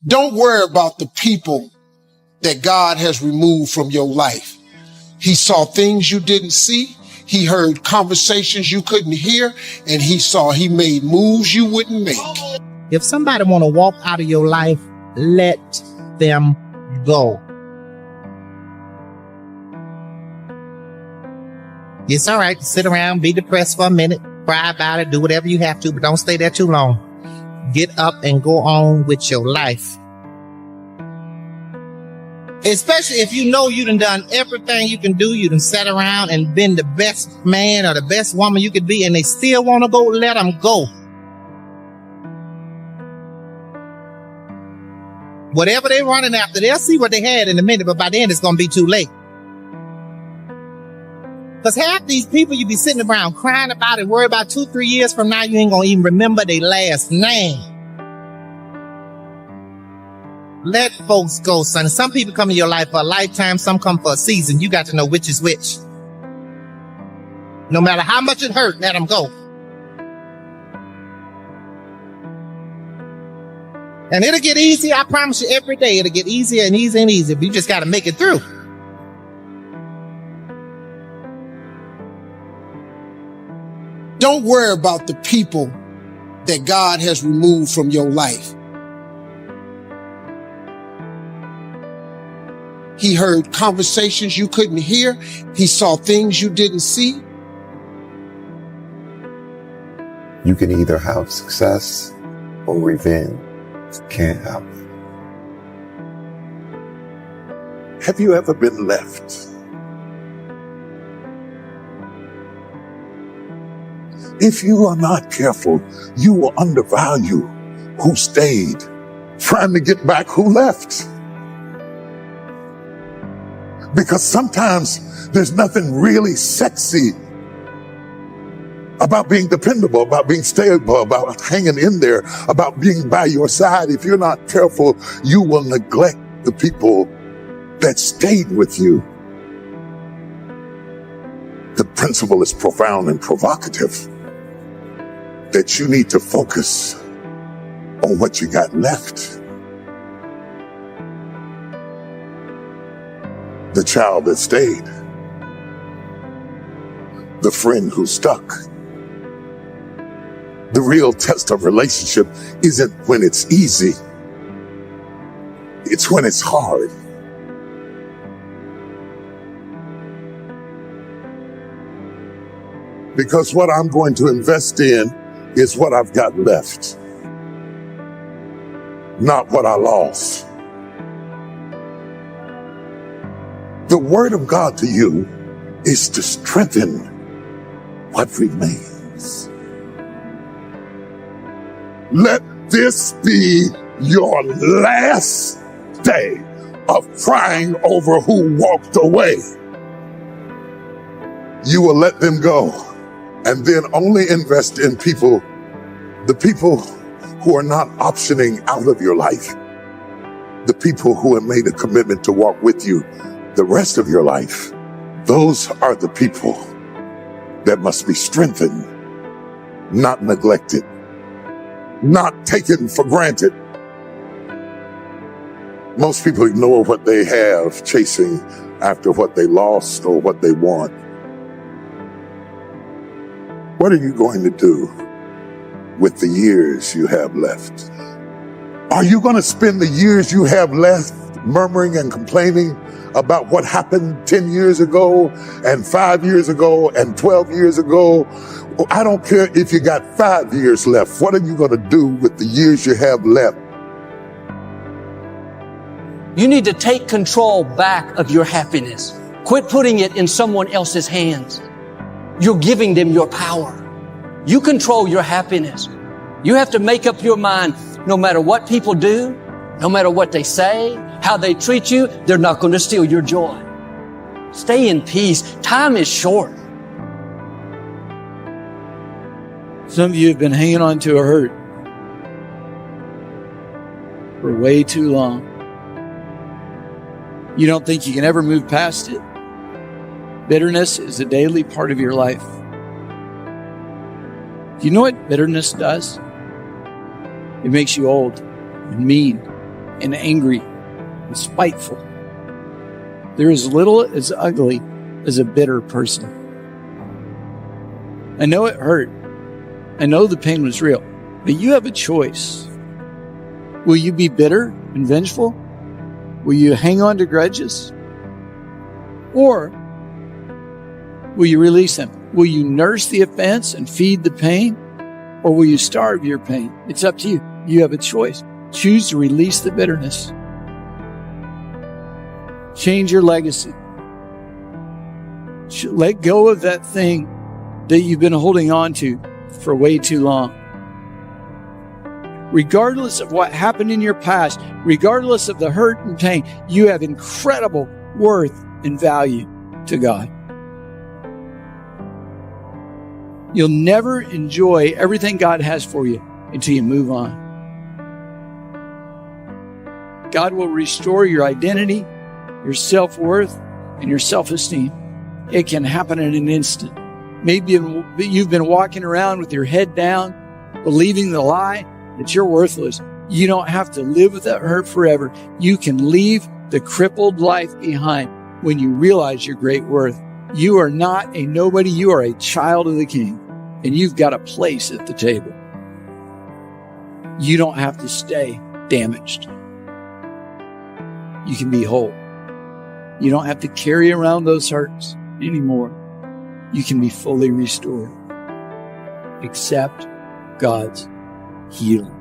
Don't worry about the people that God has removed from your life. He saw things you didn't see. He heard conversations you couldn't hear, and he made moves you wouldn't make. If somebody want to walk out of your life, let them go. It's all right to sit around, be depressed for a minute, cry about it, do whatever you have to, but don't stay there too long. Get up and go on with your life. Especially if you know you done everything you can do, you done sat around and been the best man or the best woman you could be, and they still want to go, let them go. Whatever they're running after, they'll see what they had in a minute, but by then it's going to be too late. Because half these people you be sitting around crying about it, worry about 2-3 years from now, you ain't going to even remember their last name. Let folks go, son. Some people come in your life for a lifetime, some come for a season. You got to know which is which. No matter how much it hurt, let them go. And it'll get easier, I promise you, every day. It'll get easier and easier and easier, but you just got to make it through. Don't worry about the people that God has removed from your life. He heard conversations you couldn't hear. He saw things you didn't see. You can either have success or revenge. You can't have it. Have you ever been left? If you are not careful, you will undervalue who stayed, trying to get back who left. Because sometimes there's nothing really sexy about being dependable, about being stable, about hanging in there, about being by your side. If you're not careful, you will neglect the people that stayed with you. The principle is profound and provocative, that you need to focus on what you got left. The child that stayed, the friend who stuck. The real test of relationship isn't when it's easy. It's when it's hard. Because what I'm going to invest in is what I've got left, not what I lost. The word of God to you is to strengthen what remains. Let this be your last day of crying over who walked away. You will let them go and then only invest in people, the people who are not optioning out of your life, the people who have made a commitment to walk with you the rest of your life. Those are the people that must be strengthened, not neglected, not taken for granted. Most people ignore what they have, chasing after what they lost or what they want. What are you going to do with the years you have left? Are you going to spend the years you have left murmuring and complaining about what happened 10 years ago and 5 years ago and 12 years ago? I don't care if you got 5 years left. What are you going to do with the years you have left? You need to take control back of your happiness. Quit putting it in someone else's hands. You're giving them your power. You control your happiness. You have to make up your mind, no matter what people do, no matter what they say, how they treat you, they're not going to steal your joy. Stay in peace. Time is short. Some of you have been hanging on to a hurt for way too long. You don't think you can ever move past it. Bitterness is a daily part of your life. Do you know what bitterness does? It makes you old and mean and angry and spiteful. They're as little as ugly as a bitter person. I know it hurt. I know the pain was real, but you have a choice. Will you be bitter and vengeful? Will you hang on to grudges? Or will you release them? Will you nurse the offense and feed the pain? Or will you starve your pain? It's up to you. You have a choice. Choose to release the bitterness. Change your legacy. Let go of that thing that you've been holding on to for way too long. Regardless of what happened in your past, regardless of the hurt and pain, you have incredible worth and value to God. You'll never enjoy everything God has for you until you move on. God will restore your identity, your self-worth, and your self-esteem. It can happen in an instant. Maybe you've been walking around with your head down, believing the lie that you're worthless. You don't have to live with that hurt forever. You can leave the crippled life behind when you realize your great worth. You are not a nobody. You are a child of the King, and you've got a place at the table. You don't have to stay damaged. You can be whole. You don't have to carry around those hurts anymore. You can be fully restored. Accept God's healing.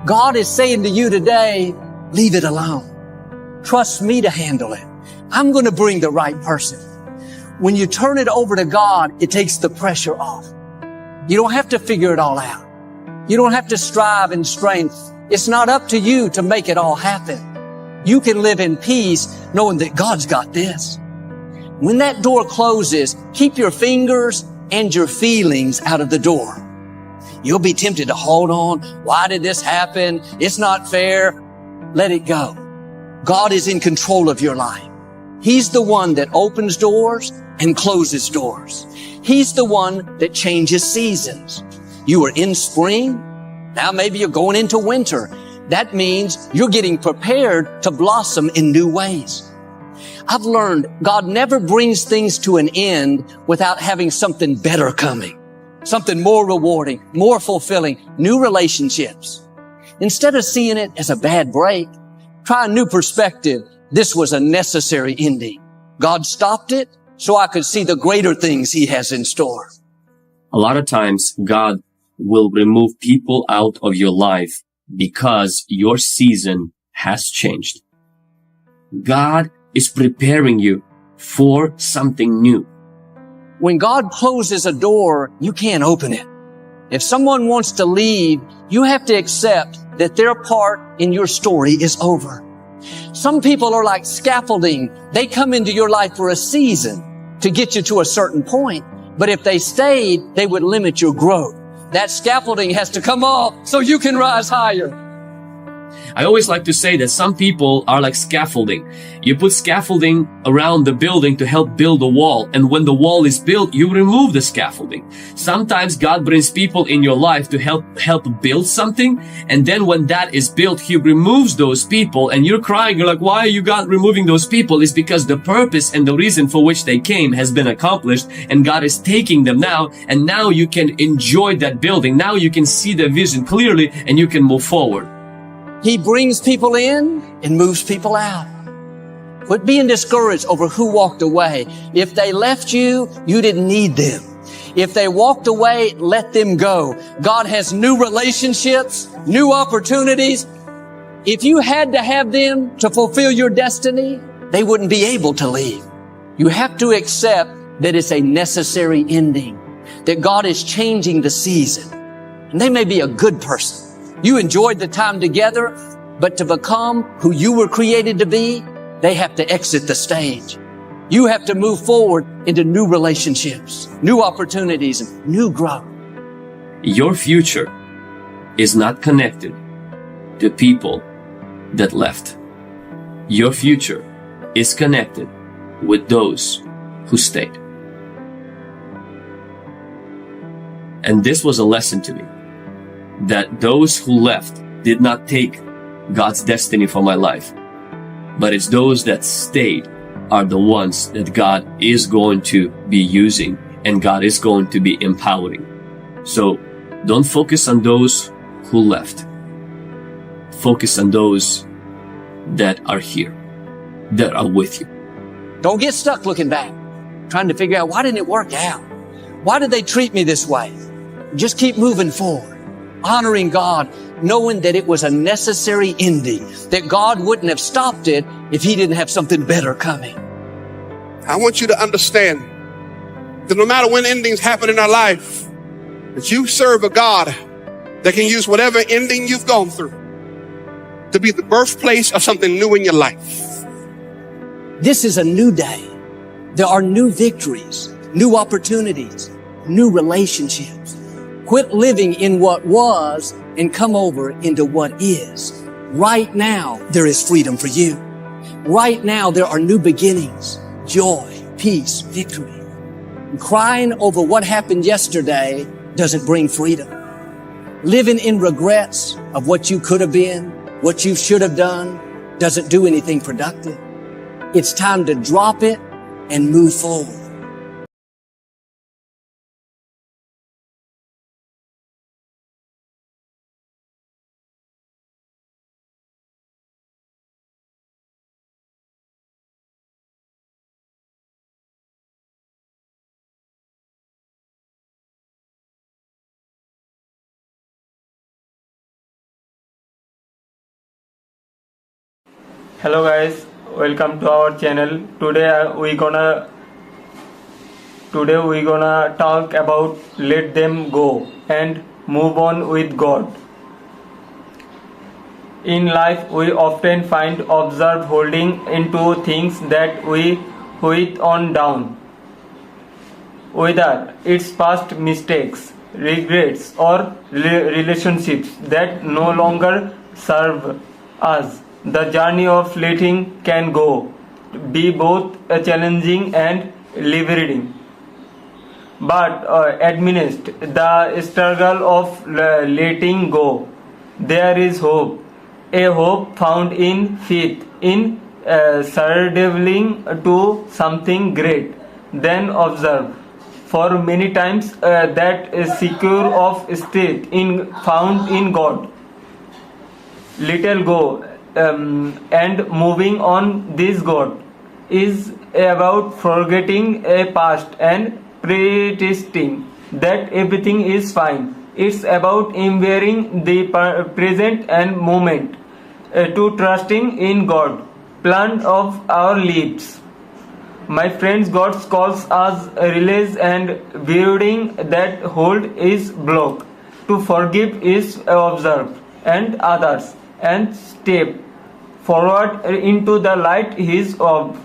God is saying to you today, leave it alone. Trust me to handle it. I'm going to bring the right person. When you turn it over to God, it takes the pressure off. You don't have to figure it all out. You don't have to strive and strain. It's not up to you to make it all happen. You can live in peace knowing that God's got this. When that door closes, keep your fingers and your feelings out of the door. You'll be tempted to hold on. Why did this happen? It's not fair. Let it go. God is in control of your life. He's the one that opens doors and closes doors. He's the one that changes seasons. You are in spring. Now maybe you're going into winter. That means you're getting prepared to blossom in new ways. I've learned God never brings things to an end without having something better coming. Something more rewarding, more fulfilling, new relationships. Instead of seeing it as a bad break, try a new perspective. This was a necessary ending. God stopped it so I could see the greater things He has in store. A lot of times God will remove people out of your life because your season has changed. God is preparing you for something new. When God closes a door, you can't open it. If someone wants to leave, you have to accept that their part in your story is over. Some people are like scaffolding. They come into your life for a season to get you to a certain point. But if they stayed, they would limit your growth. That scaffolding has to come off so you can rise higher. I always like to say that some people are like scaffolding. You put scaffolding around the building to help build a wall. And when the wall is built, you remove the scaffolding. Sometimes God brings people in your life to help build something. And then when that is built, He removes those people and you're crying. You're like, why are you God removing those people? It's because the purpose and the reason for which they came has been accomplished and God is taking them now. And now you can enjoy that building. Now you can see the vision clearly and you can move forward. He brings people in and moves people out. Quit being discouraged over who walked away. If they left you, you didn't need them. If they walked away, let them go. God has new relationships, new opportunities. If you had to have them to fulfill your destiny, they wouldn't be able to leave. You have to accept that it's a necessary ending, that God is changing the season. And they may be a good person. You enjoyed the time together, but to become who you were created to be, they have to exit the stage. You have to move forward into new relationships, new opportunities, and new growth. Your future is not connected to people that left. Your future is connected with those who stayed. And this was a lesson to me, that those who left did not take God's destiny for my life. But it's those that stayed are the ones that God is going to be using and God is going to be empowering. So don't focus on those who left. Focus on those that are here, that are with you. Don't get stuck looking back, trying to figure out why didn't it work out? Why did they treat me this way? Just keep moving forward, honoring God, knowing that it was a necessary ending, that God wouldn't have stopped it if He didn't have something better coming. I want you to understand that no matter when endings happen in our life, that you serve a God that can use whatever ending you've gone through to be the birthplace of something new in your life. This is a new day. There are new victories, new opportunities, new relationships. Quit living in what was and come over into what is. Right now, there is freedom for you. Right now, there are new beginnings, joy, peace, victory. And crying over what happened yesterday doesn't bring freedom. Living in regrets of what you could have been, what you should have done, doesn't do anything productive. It's time to drop it and move forward. Hello guys, welcome to our channel. Today we gonna talk about let them go and move on with God. In life we often find ourselves holding into things that we hold on down, whether it's past mistakes, regrets, or relationships that no longer serve us. The journey of letting can go be both challenging and liberating. But amidst the struggle of letting go, there is hope. A hope found in faith, in surrendering to something great. Then observe. For many times that is secure of state found in God. Little go. And moving on, this God is about forgetting a past and pretending that everything is fine. It's about embracing the present and moment, to trusting in God, plan of our lives. My friends, God calls us realize and building that hold is blocked. To forgive is observe and others and step forward into the light His of.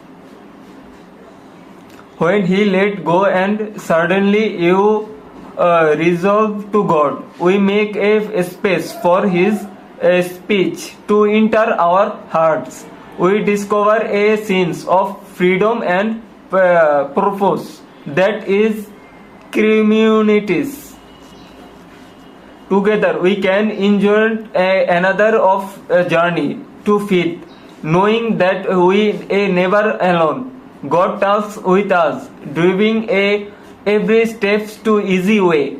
When He let go and suddenly you resolve to God, we make a space for His speech to enter our hearts. We discover a sense of freedom and purpose that is communities. Together we can enjoy another of a journey to faith, knowing that we are never alone. God talks with us, driving every step to easy way.